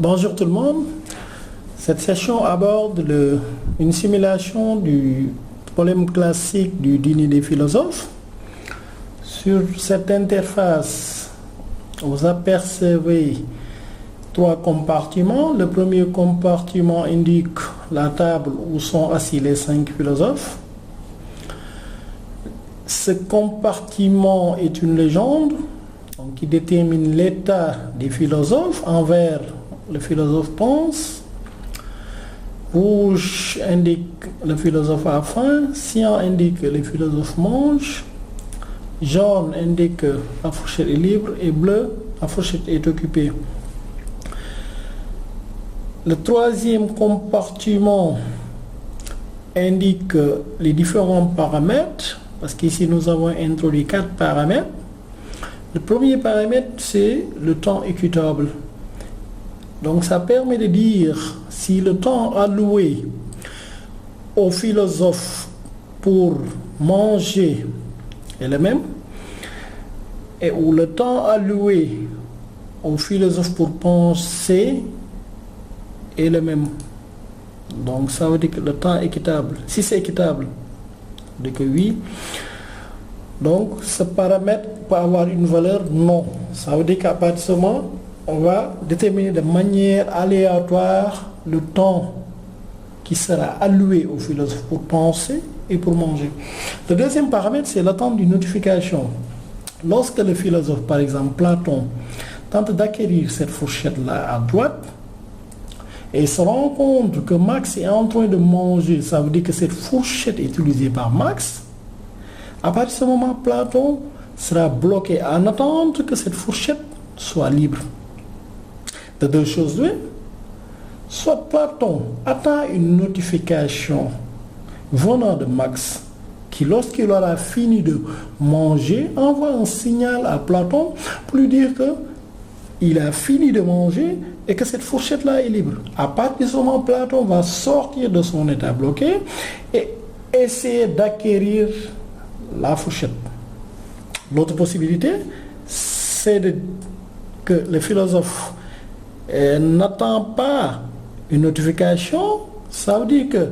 Bonjour tout le monde. Cette session aborde une simulation du problème classique du dîner des philosophes. Sur cette interface, vous apercevez trois compartiments. Le premier compartiment indique la table où sont assis les 5 philosophes. Ce compartiment est une légende qui détermine l'état des philosophes envers le philosophe pense. Rouge indique le philosophe a faim, cyan indique que le philosophe mange, jaune indique que la fourchette est libre et bleu, la fourchette est occupée. Le troisième compartiment indique les différents paramètres, parce qu'ici nous avons introduit 4 paramètres. Le premier paramètre, c'est le temps équitable. Donc ça permet de dire si le temps alloué au philosophe pour manger est le même, et où le temps alloué au philosophe pour penser est le même. Donc ça veut dire que le temps est équitable. Si c'est équitable, ça veut dire que oui. Donc ce paramètre peut avoir une valeur non. Ça veut dire qu'à partir de ce moment, on va déterminer de manière aléatoire le temps qui sera alloué au philosophe pour penser et pour manger. Le deuxième paramètre, c'est l'attente d'une notification. Lorsque le philosophe, par exemple Platon, tente d'acquérir cette fourchette-là à droite et se rend compte que Max est en train de manger, ça veut dire que cette fourchette est utilisée par Max. À partir de ce moment, Platon sera bloqué en attente que cette fourchette soit libre. De deux choses deux, soit Platon attend une notification venant de Max qui, lorsqu'il aura fini de manger, envoie un signal à Platon pour lui dire qu'il a fini de manger et que cette fourchette-là est libre. À partir de ce moment, Platon va sortir de son état bloqué et essayer d'acquérir la fourchette. L'autre possibilité, c'est que le philosophe n'attend pas une notification. Ça veut dire que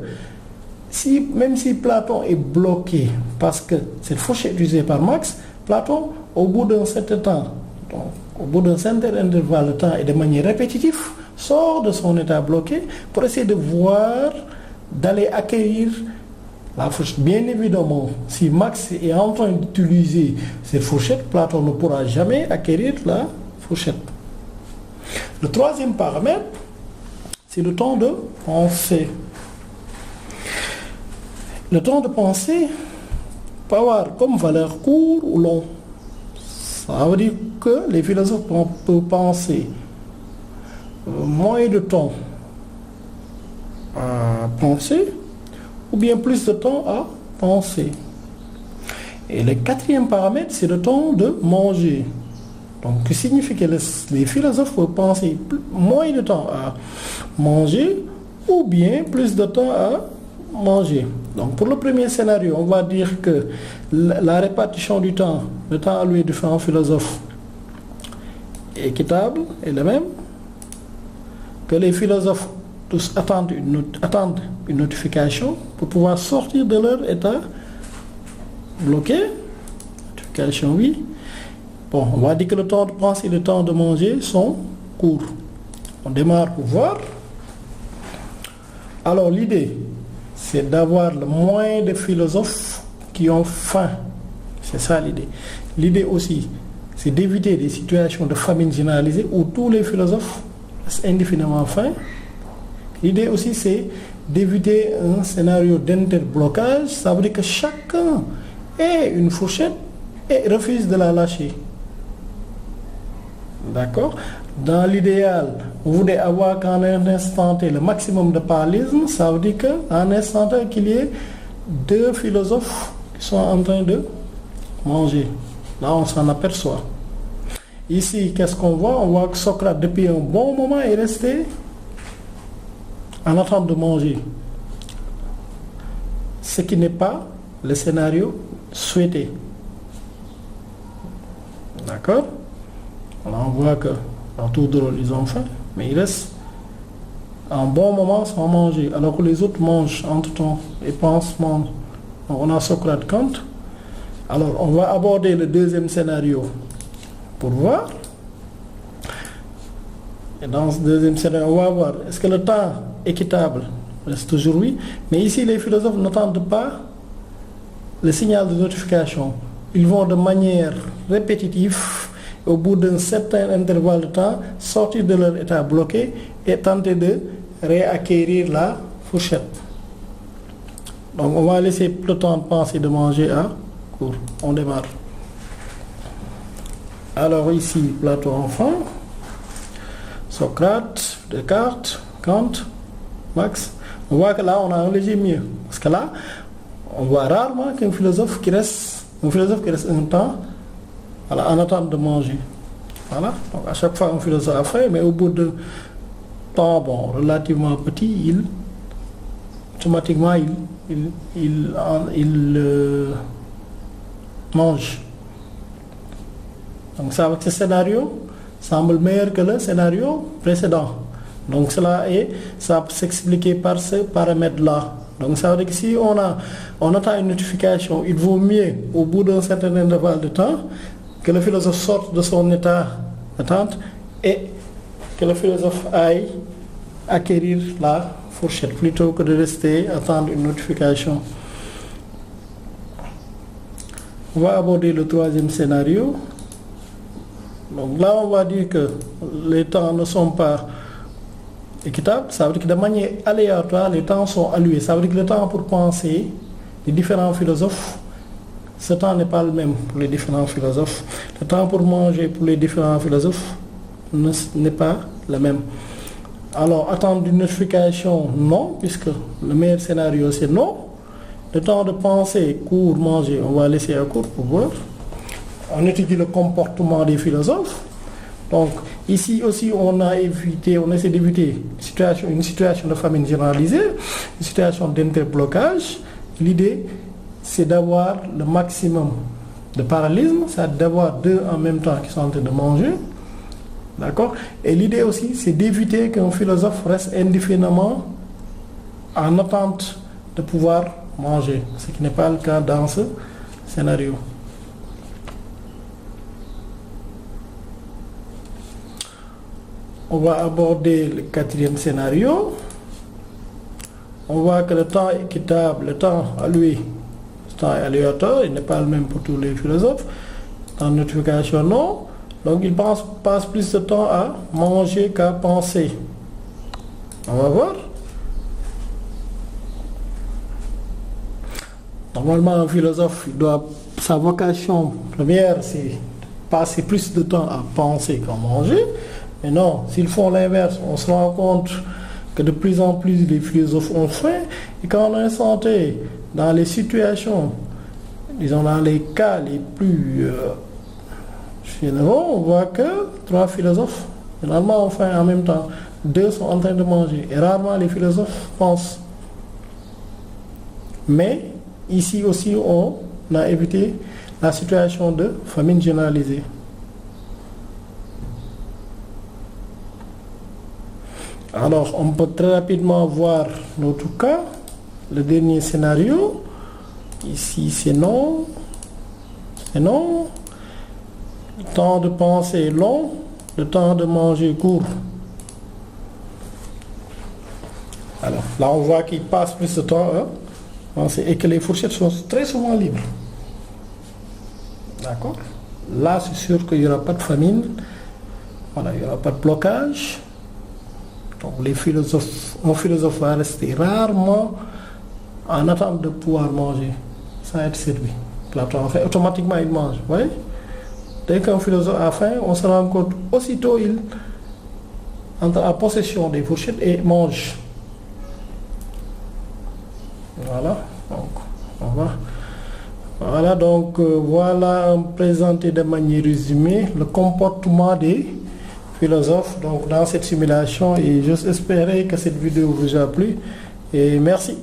même si Platon est bloqué parce que cette fourchette est utilisée par Max, Platon, au bout d'un certain temps, donc au bout d'un certain intervalle de temps et de manière répétitive, sort de son état bloqué pour essayer de voir, d'aller acquérir la fourchette. Bien évidemment, si Max est en train d'utiliser cette fourchette, Platon ne pourra jamais acquérir la fourchette. Le troisième paramètre, c'est le temps de pensée. Le temps de pensée peut avoir comme valeur court ou long. Ça veut dire que les philosophes peuvent penser moins de temps à penser ou bien plus de temps à penser. Et le quatrième paramètre, c'est le temps de manger. Donc, ce qui signifie que les philosophes peuvent penser moins de temps à manger ou bien plus de temps à manger. Donc, pour le premier scénario, on va dire que la répartition du temps, le temps alloué aux différents philosophes est équitable, est le même, que les philosophes tous attendent une notification pour pouvoir sortir de leur état bloqué. Notification, oui. Bon, on va dire que le temps de penser et le temps de manger sont courts. On démarre pour voir. Alors l'idée, c'est d'avoir le moins de philosophes qui ont faim. C'est ça l'idée. L'idée aussi, c'est d'éviter des situations de famine généralisée où tous les philosophes restent indéfiniment faim. L'idée aussi, c'est d'éviter un scénario d'interblocage. Ça veut dire que chacun ait une fourchette et refuse de la lâcher. D'accord? Dans l'idéal, vous voulez avoir qu'en un instant T le maximum de parallélisme. Ça veut dire qu'en un instant T qu'il y ait 2 philosophes qui sont en train de manger. Là, on s'en aperçoit. Ici, qu'est-ce qu'on voit? On voit que Socrate, depuis un bon moment, est resté en attente de manger. Ce qui n'est pas le scénario souhaité. D'accord? On voit que autour de l'horizon faim, mais il reste un bon moment sans manger, alors que les autres mangent entre-temps et pensent manger. On a Socrate, Kant. Alors, on va aborder le deuxième scénario pour voir. Et dans ce deuxième scénario, on va voir, est-ce que le temps équitable reste toujours oui, mais ici les philosophes n'entendent pas le signal de notification. Ils vont de manière répétitive, au bout d'un certain intervalle de temps, sortir de leur état bloqué et tenter de réacquérir la fourchette. Donc on va laisser le temps de penser, de manger à court. On démarre. Alors ici, Platon enfant, Socrate, Descartes, Kant, Marx. On voit que là, on a un léger mieux. Parce que là, on voit rarement qu'un philosophe qui reste un temps en attente de manger. Voilà. Donc à chaque fois, un philosophe a faim, mais au bout de temps relativement petit, automatiquement, il mange. Donc ça, ce scénario semble meilleur que le scénario précédent. Donc ça peut s'expliquer par ce paramètre-là. Donc ça veut dire que si on attend une notification, il vaut mieux, au bout d'un certain intervalle de temps, que le philosophe sorte de son état d'attente et que le philosophe aille acquérir la fourchette, plutôt que de rester attendre une notification. On va aborder le troisième scénario. Donc là, on va dire que les temps ne sont pas équitables. Ça veut dire que de manière aléatoire, les temps sont alloués. Ça veut dire que le temps pour penser, les différents philosophes, ce temps n'est pas le même pour les différents philosophes. Le temps pour manger pour les différents philosophes n'est pas le même. Alors, attendre une notification, non, puisque le meilleur scénario, c'est non. Le temps de penser, court, manger, on va laisser à court pour voir. On étudie le comportement des philosophes. Donc, ici aussi, on essaie d'éviter une situation de famine généralisée, une situation d'interblocage. L'idée, c'est d'avoir le maximum de parallélisme, c'est d'avoir deux en même temps qui sont en train de manger. D'accord? Et l'idée aussi, c'est d'éviter qu'un philosophe reste indéfiniment en attente de pouvoir manger, ce qui n'est pas le cas dans ce scénario. On va aborder le quatrième scénario. On voit que le temps équitable, le temps alloué, le temps aléatoire, il n'est pas le même pour tous les philosophes. Dans notification, non. Donc il passe plus de temps à manger qu'à penser. On va voir. Normalement, un philosophe, sa vocation première, c'est passer plus de temps à penser qu'à manger. Mais non, s'ils font l'inverse, on se rend compte que de plus en plus les philosophes ont faim. Et quand on est santé, dans les situations, disons dans les cas les plus généraux, on voit que 3 philosophes, généralement, ont faim en même temps. 2 sont en train de manger. Et rarement les philosophes pensent. Mais ici aussi, on a évité la situation de famine généralisée. Alors, on peut très rapidement voir notre cas, le dernier scénario. Ici, c'est non. C'est non. Le temps de penser est long, le temps de manger court. Alors, là, on voit qu'il passe plus de temps à penser et que les fourchettes sont très souvent libres. D'accord? Là, c'est sûr qu'il n'y aura pas de famine. Voilà, il n'y aura pas de blocage. Donc un philosophe va rester rarement en attente de pouvoir manger sans être servi. Platon a fait, automatiquement il mange. Vous voyez? Dès qu'un philosophe a faim, on se rend compte, aussitôt il entre en possession des fourchettes et mange. Voilà. Donc, voilà présenté de manière résumée le comportement des philosophes donc dans cette simulation, et j'espère que cette vidéo vous a plu et merci.